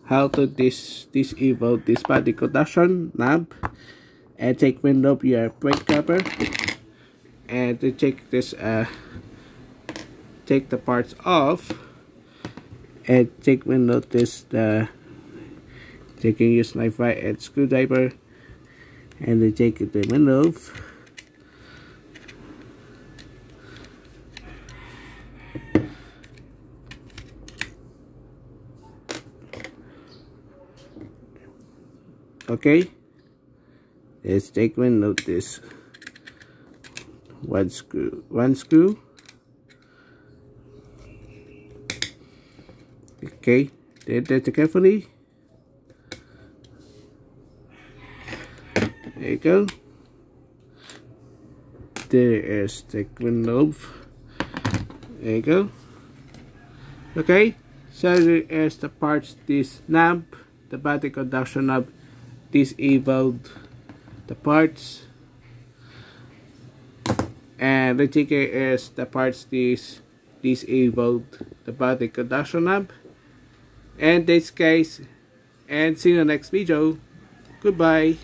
how to disable this body conduction knob, and take window of your brake cover, and to take this take the parts off, and take window this you can use knife right and screwdriver, and then take the window off. Okay, let's take window this one screw. Okay, take that carefully. There you go. There is the window. There you go. Okay, so there is the parts. This knob, the body conduction knob, disabled the parts, and the ticker is the parts disabled the body conduction knob. And this case, and see you in the next video. Goodbye.